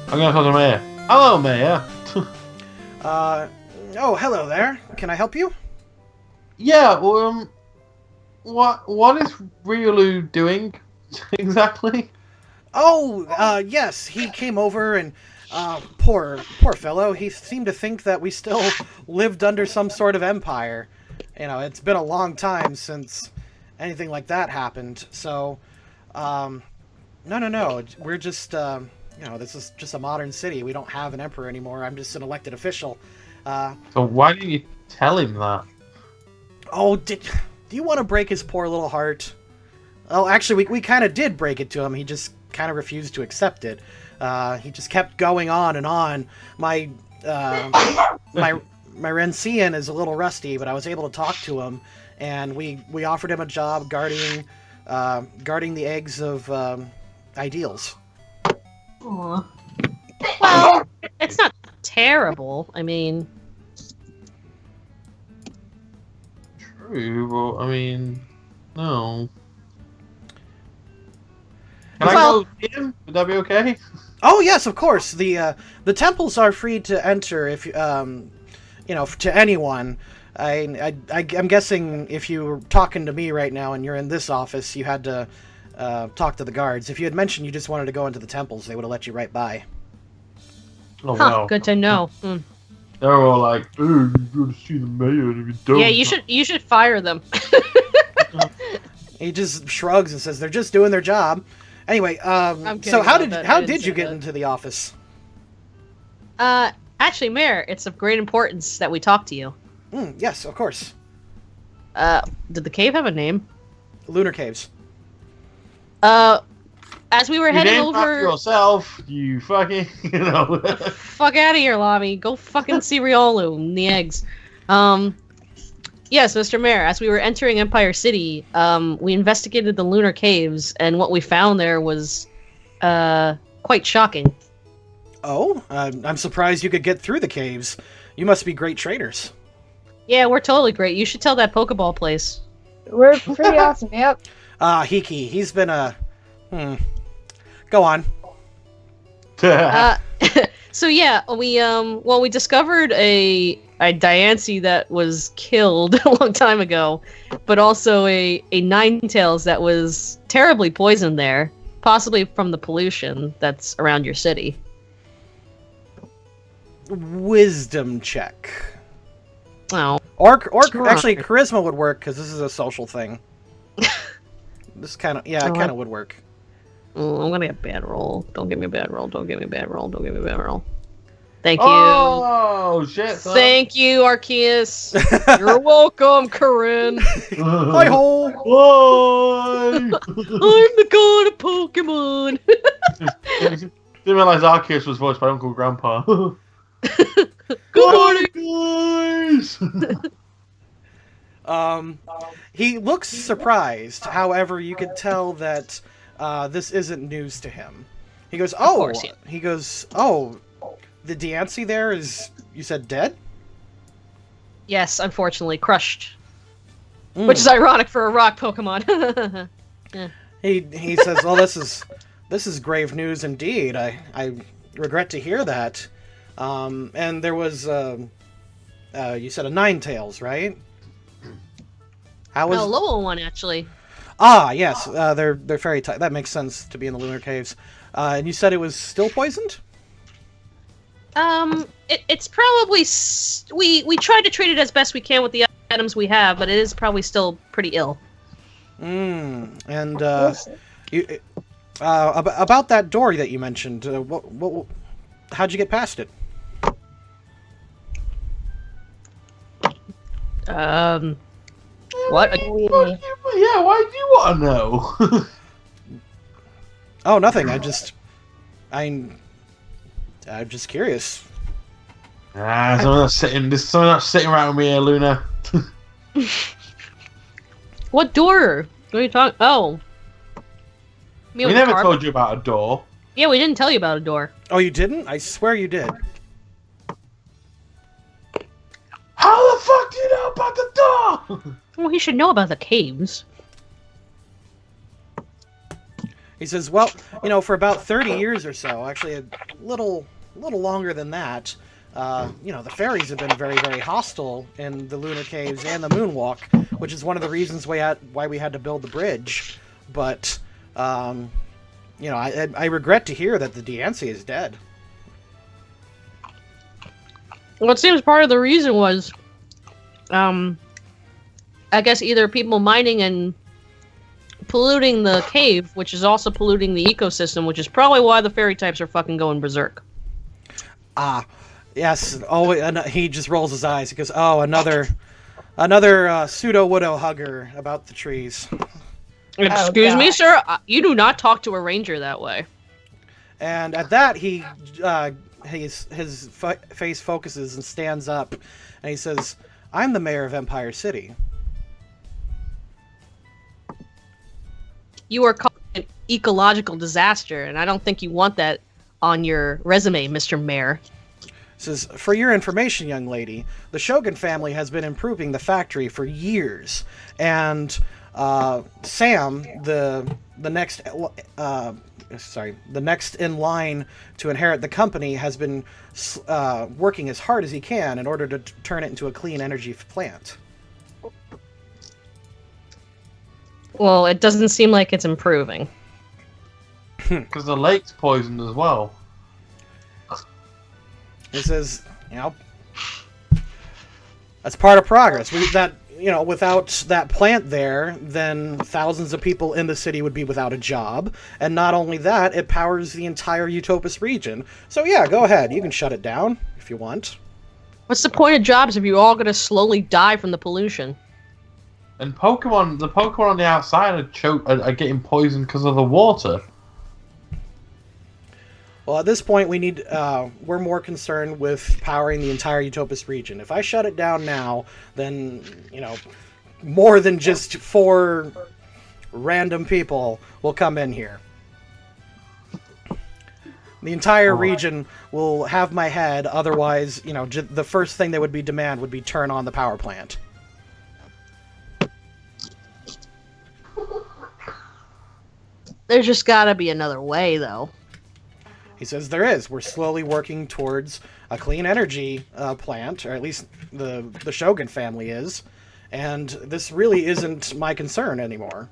I'm gonna talk to the mayor. Hello, mayor. Oh, hello there. Can I help you? Yeah, well, what is Riolu doing exactly? Oh, yes, he came over and, poor fellow. He seemed to think that we still lived under some sort of empire. You know, it's been a long time since anything like that happened. So, no. We're just, this is just a modern city. We don't have an emperor anymore. I'm just an elected official. So why didn't you tell him that? Oh, do you want to break his poor little heart? Oh, actually, we kind of did break it to him. He just kind of refused to accept it. He just kept going on and on. My Rencian is a little rusty, but I was able to talk to him, and we offered him a job guarding the eggs of ideals. Aww. Well, it's not terrible. I mean... True, but I mean, no. Can Well, I go see him? Would that be okay? Oh yes, of course. The temples are free to enter if to anyone. I'm guessing if you were talking to me right now and you're in this office, you had to talk to the guards. If you had mentioned you just wanted to go into the temples, they would have let you right by. Oh huh, well. good to know. Mm. They're all like, "Oh, you got to see the mayor, and if you don't." Yeah, you should fire them. He just shrugs and says they're just doing their job. Anyway, I'm so kidding how about that. I did didn't you say get that. into the office? Actually, Mayor, it's of great importance that we talk to you. Yes, of course. Did the cave have a name? Lunar caves. As we were You heading named after over... yourself, you fucking, Fuck out of here, Lami. Go fucking see Riolu and the eggs. Yes, Mr. Mayor, as we were entering Empire City, we investigated the lunar caves, and what we found there was, quite shocking. Oh, I'm surprised you could get through the caves. You must be great traders. Yeah, we're totally great. You should tell that Pokeball place. We're pretty awesome, yep. Hiki, he's been Go on. So yeah, we discovered a Diancie that was killed a long time ago, but also a Ninetales that was terribly poisoned there, possibly from the pollution that's around your city. Wisdom check. Oh. Or Sure. actually, charisma would work because this is a social thing. This kind of, yeah, it Oh, kind of would work. Oh, I'm gonna get a bad roll. Don't give me a bad roll. Don't give me a bad roll. Don't give me a bad roll. Thank you. Oh shit! Son. Thank you, Arceus. You're welcome, Corinne. Hi ho! Why? I'm the god of Pokemon. Didn't realize Arceus was voiced by Uncle Grandpa. Good morning. guys. He looks surprised. However, you could tell that this isn't news to him. He goes, "Oh." course, yeah. He goes, "Oh, the Diancie there is, you said, dead?" Yes, unfortunately, crushed. Which is ironic for a rock Pokemon. He says, "Well, this is grave news indeed. I regret to hear that." And there was you said a Ninetales, right? How was No, Lowell one actually. Ah, yes, they're fairy type. That makes sense to be in the lunar caves. And you said it was still poisoned? It's probably we tried to treat it as best we can with the items we have, but it is probably still pretty ill. And you about that door that you mentioned. How'd you get past it? What? Yeah, why do you want to know? Oh, nothing. I'm just curious. Someone that's sitting right with me here, Luna. What door? What are you talking? Oh, We never told you about a door. Yeah, we didn't tell you about a door. Oh, you didn't? I swear you did. How the fuck do you know about the door? Well, he should know about the caves. He says, well, for about 30 years or so, actually, little longer than that. The fairies have been very, very hostile in the lunar caves and the moonwalk, which is one of the reasons why we had to build the bridge. But, I regret to hear that the Diancie is dead. Well, it seems part of the reason was, I guess either people mining and polluting the cave, which is also polluting the ecosystem, which is probably why the fairy types are fucking going berserk. Yes. Oh, and he just rolls his eyes. He goes, "Oh, another pseudo widow hugger about the trees." Excuse me, sir. You do not talk to a ranger that way. And at that, his face focuses and stands up, and he says, "I'm the mayor of Empire City." You are causing an ecological disaster, and I don't think you want that on your resume, Mr. Mayor. Says, "For your information, young lady, the Shogun family has been improving the factory for years, and Sam, the next in line to inherit the company, has been working as hard as he can in order to turn it into a clean energy plant." Well, it doesn't seem like it's improving. Because the lake's poisoned as well. He says, that's part of progress. Without that plant there, then thousands of people in the city would be without a job. And not only that, it powers the entire Utopus region. So yeah, go ahead. You can shut it down if you want. What's the point of jobs if you're all going to slowly die from the pollution? And the Pokemon on the outside are getting poisoned because of the water. Well, at this point, we're more concerned with powering the entire Utopus region. If I shut it down now, then, more than just 4 random people will come in here. The entire region will have my head, otherwise, the first thing they would demand would be turn on the power plant. There's just gotta be another way, though. He says there is. We're slowly working towards a clean energy plant, or at least the Shogun family is. And this really isn't my concern anymore.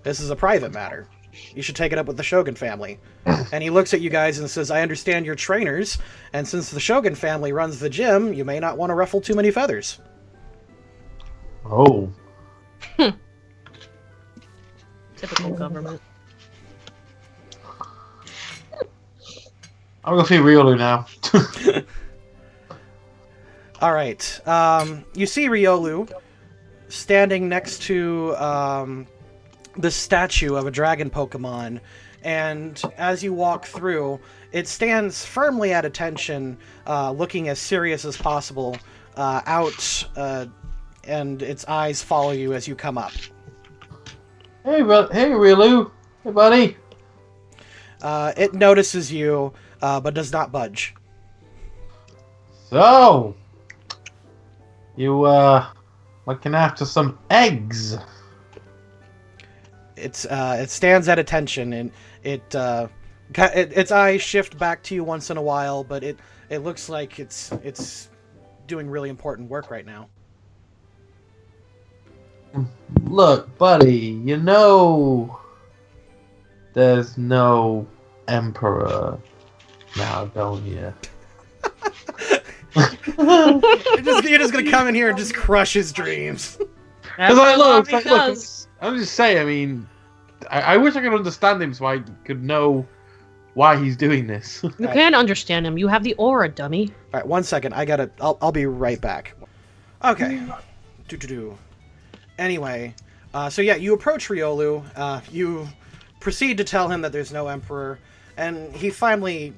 This is a private matter. You should take it up with the Shogun family. And he looks at you guys and says, "I understand you're trainers, and since the Shogun family runs the gym, you may not want to ruffle too many feathers." Oh. Typical government. I'm going to see Riolu now. All right. You see Riolu standing next to the statue of a dragon Pokemon, and as you walk through, it stands firmly at attention, looking as serious as possible, and its eyes follow you as you come up. Hey, Riolu. Hey, buddy. It notices you, but does not budge. So, you, looking after some eggs. It stands at attention, and its eyes shift back to you once in a while, but it looks like it's doing really important work right now. Look, buddy, there's no emperor now, don't you? You're just gonna come in here and just crush his dreams. Because I'm just saying, I mean, I wish I could understand him so I could know why he's doing this. You can't understand him. You have the aura, dummy. All right, 1 second. I'll be right back. Okay. Anyway, so yeah, you approach Riolu. You proceed to tell him that there's no emperor, and he finally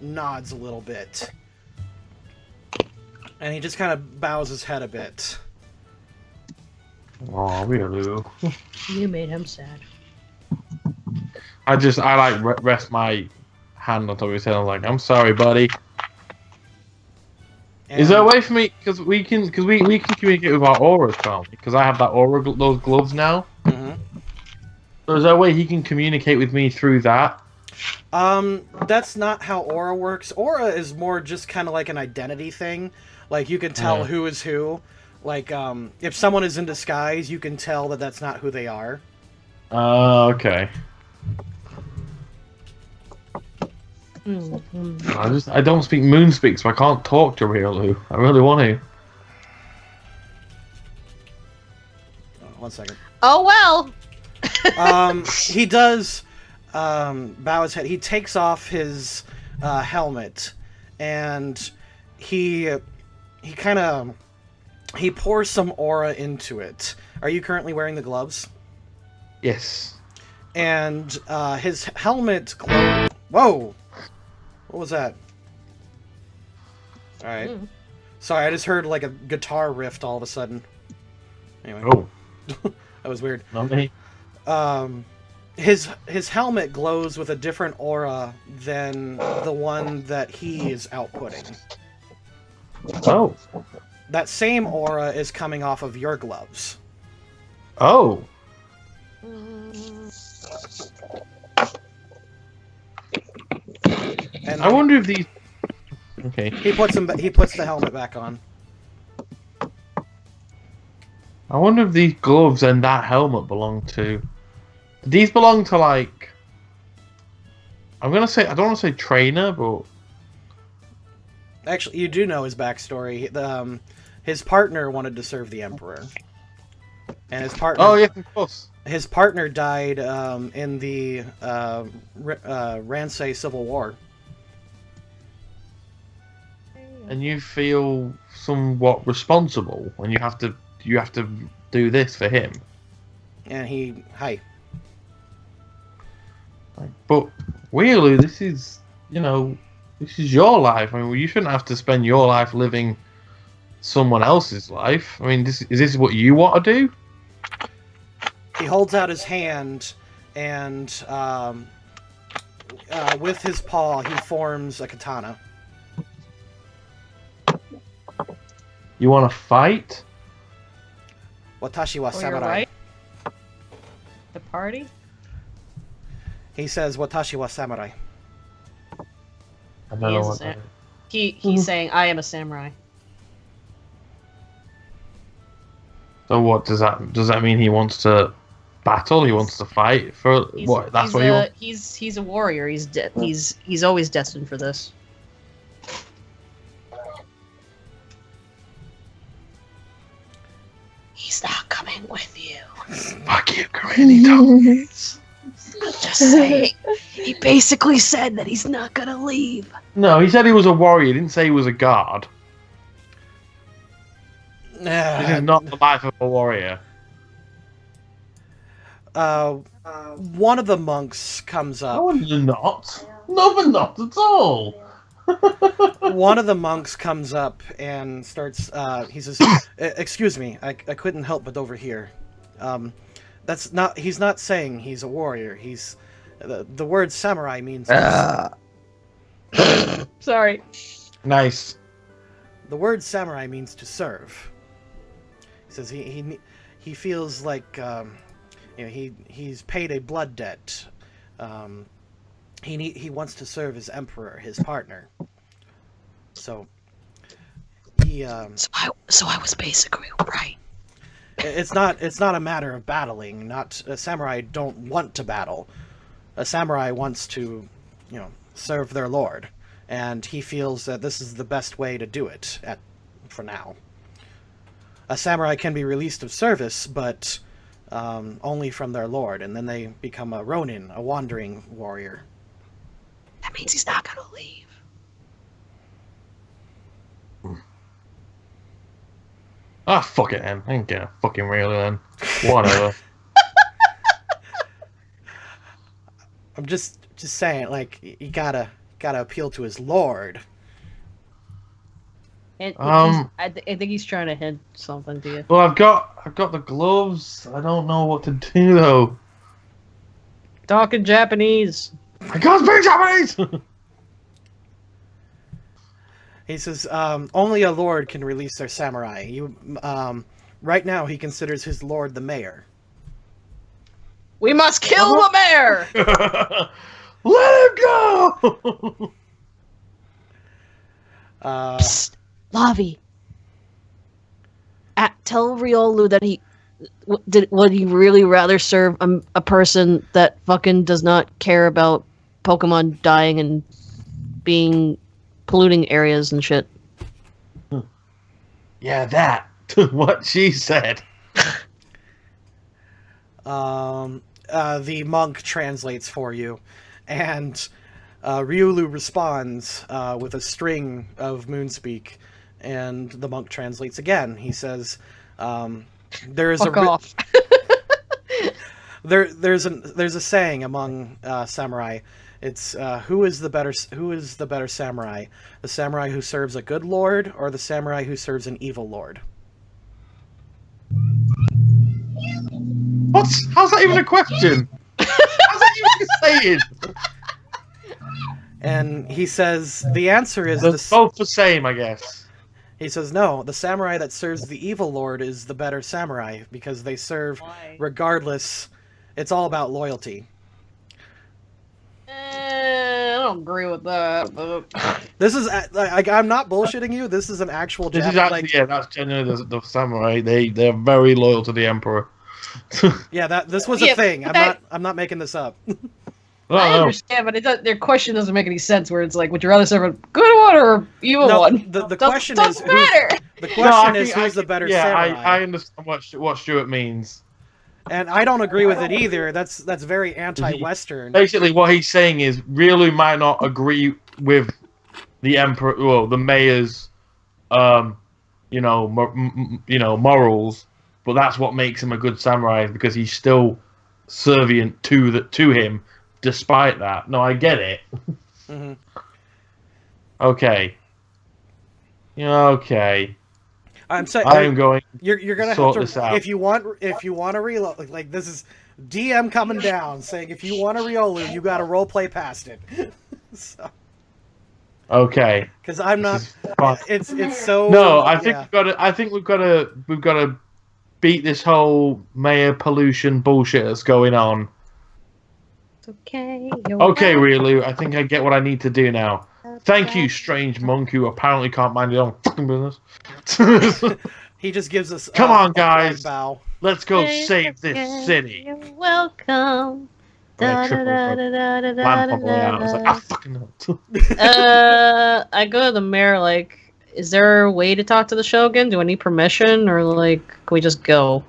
nods a little bit. And he just kind of bows his head a bit. Oh, Riolu. You made him sad. I rest my hand on top of his head. I'm like, I'm sorry, buddy. And is there a way for me? Because we can communicate with our auras, can't we? Because I have that aura, those gloves now. Mm-hmm. So is there a way he can communicate with me through that? That's not how aura works. Aura is more just kind of like an identity thing. Like, you can tell who is who. Like, if someone is in disguise, you can tell that that's not who they are. Okay. I don't speak Moonspeak, so I can't talk to Riolu. I really want to. Oh, 1 second. Oh well. He does bow his head. He takes off his helmet, and he pours some aura into it. Are you currently wearing the gloves? Yes. And his helmet glows. Whoa! What was that? All right. Sorry, I just heard like a guitar riff all of a sudden. Anyway. Oh. That was weird. Not me. His helmet glows with a different aura than the one that he is outputting. Oh. That same aura is coming off of your gloves. Oh. And I wonder if these. Okay. he puts the helmet back on. I wonder if these gloves and that helmet belong to. Do these belong to like? I'm gonna say I don't want to say trainer, but Actually, you do know his backstory. His partner wanted to serve the Emperor, and his partner. oh yeah, of course. His partner died in the Ransei Civil War. And you feel somewhat responsible, and you have to do this for him. And hi. But really, this is your life. I mean, you shouldn't have to spend your life living someone else's life. I mean, is this what you want to do? He holds out his hand, and with his paw, he forms a katana. You want to fight? Watashi wa Oh, you're samurai. right. The party? He says, Watashi wa samurai. I don't know what that is. He's saying, I am a samurai. So what does that mean? He wants to battle? He wants to fight for what? That's what he wants. He's a warrior. He's always destined for this. He's not coming with you. Fuck you, Granny. Don't. Just saying. He basically said that he's not gonna leave. No, he said he was a warrior. He didn't say he was a guard. This is not the life of a warrior. One of the monks comes up. No, they're not. No, they're not at all. One of the monks comes up and starts. He says, "Excuse me, I couldn't help but overhear. That's not. He's not saying he's a warrior. He's the word samurai means. Sorry. Nice. The word samurai means to serve. He says he feels like he's paid a blood debt. He wants to serve his emperor, his partner. So he. So I was basically right. It's not a matter of battling. Not a samurai don't want to battle. A samurai wants to, serve their lord, and he feels that this is the best way to do it for now. A samurai can be released of service, but only from their lord, and then they become a ronin, a wandering warrior. That means he's not gonna leave. Ah, fuck it then. I ain't gonna fucking really then. Whatever. I'm just saying, like, you gotta appeal to his lord. And I think he's trying to hint something to you. Well, I've got the gloves. I don't know what to do though. Talking Japanese. I can't speak Japanese. He says, only a lord can release their samurai. Right now he considers his lord the mayor. We must kill the mayor. Let him go! Psst, Lavi. Tell Riolu that would he really rather serve a person that fucking does not care about Pokemon dying and being polluting areas and shit. Yeah, that. What she said. The monk translates for you, and Riolu responds with a string of Moonspeak, and the monk translates again. He says, "There is Fuck off." There's a saying among samurai. It's who is the better samurai? The samurai who serves a good lord, or the samurai who serves an evil lord? How's that even a question? How's that even saying? And he says the answer is both the same, I guess. He says no. The samurai that serves the evil lord is the better samurai because they serve regardless. It's all about loyalty. I don't agree with that. But... This is I'm not bullshitting you. This is an actual. This is actually, yeah, that's genuinely the samurai. They're very loyal to the emperor. Yeah, this was a thing. I'm not making this up. I understand, but their question doesn't make any sense. Where it's like, would you rather serve a good one or an evil one? The question is matter. The question is who's the better samurai. I understand what Stuart means. And I don't agree with it either. That's very anti-Western. Basically, what he's saying is Riolu might not agree with the emperor, well, the mayor's, morals, but that's what makes him a good samurai because he's still servient to him, despite that. No, I get it. Mm-hmm. Okay. Okay. I'm saying I'm going. You're gonna sort have this out. if you want to reload. Like this is DM coming down saying if you want to Riolu, you got to role play past it. So, okay. Because I'm not. It's so. No, I think we've got to beat this whole mayor pollution bullshit that's going on. It's okay. Okay, Riolu, I think I get what I need to do now. Thank you, strange monk who apparently can't mind his own fucking business. He just gives us. Come on, guys. Bow. Let's go save this city. You're welcome. I was like, fucking no. I go to the mayor. Like, is there a way to talk to the Shogun? Do I need permission, or like, can we just go?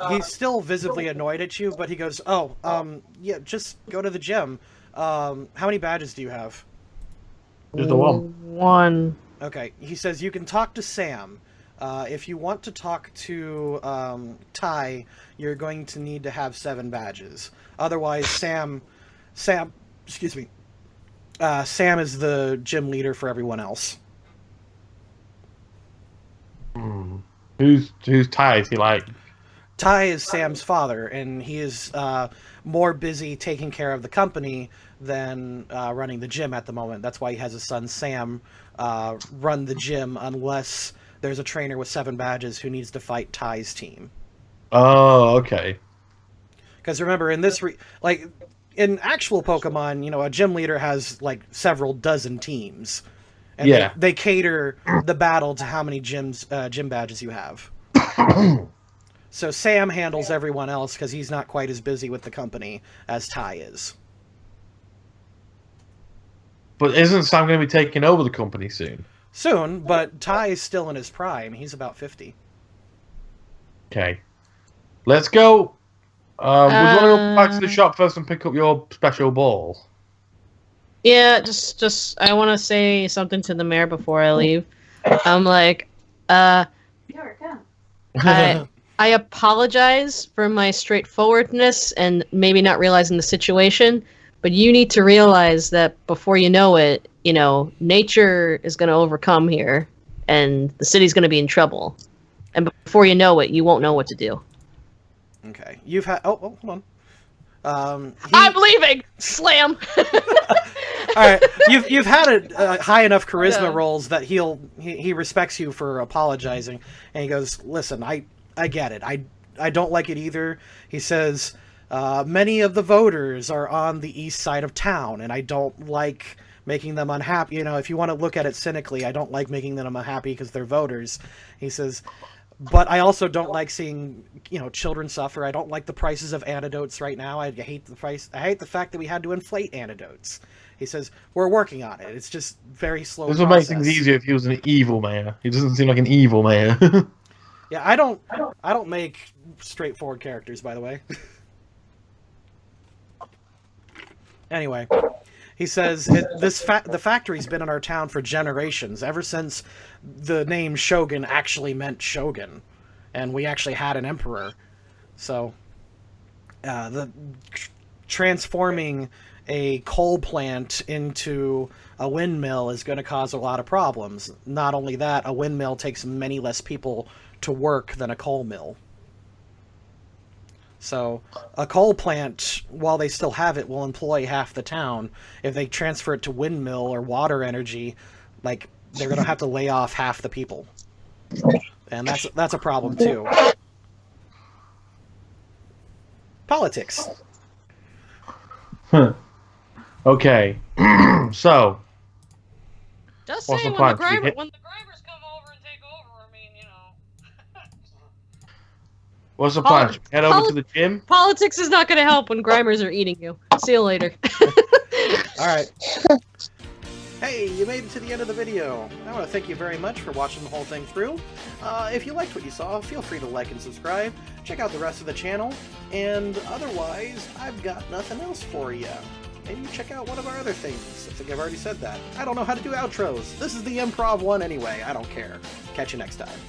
He's still visibly annoyed at you, but he goes, yeah, just go to the gym. How many badges do you have? Just the one. One. Okay. He says you can talk to Sam. If you want to talk to Ty, you're going to need to have 7 badges. Otherwise, Sam, excuse me. Sam is the gym leader for everyone else. Who's Ty? Is he like? Ty is Sam's father, and he is more busy taking care of the company than running the gym at the moment. That's why he has his son Sam run the gym unless there's a trainer with 7 badges who needs to fight Ty's team. Oh, okay. Because remember, in this, in actual Pokemon, a gym leader has like several dozen teams, and they cater the battle to how many gym badges you have. So Sam handles everyone else because he's not quite as busy with the company as Ty is. But isn't Sam going to be taking over the company soon? Soon, but Ty is still in his prime. He's about 50. Okay. Let's go. Would you want to go back to the shop first and pick up your special ball? Yeah, just I want to say something to the mayor before I leave. I'm like, I apologize for my straightforwardness and maybe not realizing the situation, but you need to realize that before you know it, nature is going to overcome here, and the city's going to be in trouble. And before you know it, you won't know what to do. Okay. You've had... Oh, hold on. I'm leaving! Slam! Alright, you've had a high enough charisma rolls that he respects you for apologizing, and he goes, listen, I get it. I don't like it either. He says, Many of the voters are on the east side of town, and I don't like making them unhappy. You know, if you want to look at it cynically, I don't like making them unhappy because they're voters. He says, but I also don't like seeing, you know, children suffer. I don't like the prices of antidotes right now. I hate the price. I hate the fact that we had to inflate antidotes. He says, we're working on it. It's just very slow. This would make things easier if he was an evil mayor. He doesn't seem like an evil mayor. Yeah, I don't make straightforward characters, by the way. Anyway, he says the factory's been in our town for generations, ever since the name Shogun actually meant shogun, and we actually had an emperor. So, the transforming a coal plant into a windmill is going to cause a lot of problems. Not only that, a windmill takes many less people to work than a coal mill. So a coal plant, while they still have it, will employ half the town. If they transfer it to windmill or water energy, like, they're going to have to lay off half the people. And that's a problem too. Politics. Huh. Okay. So Just what's say the when plan? when the Grimers come over and take over, I mean, you know. What's the plan? Should we head over to the gym? Politics is not going to help when Grimers are eating you. See you later. Alright. Hey, you made it to the end of the video. I want to thank you very much for watching the whole thing through. If you liked what you saw, feel free to like and subscribe. Check out the rest of the channel. And otherwise, I've got nothing else for you. Maybe check out one of our other things. I think I've already said that. I don't know how to do outros. This is the improv one anyway. I don't care. Catch you next time.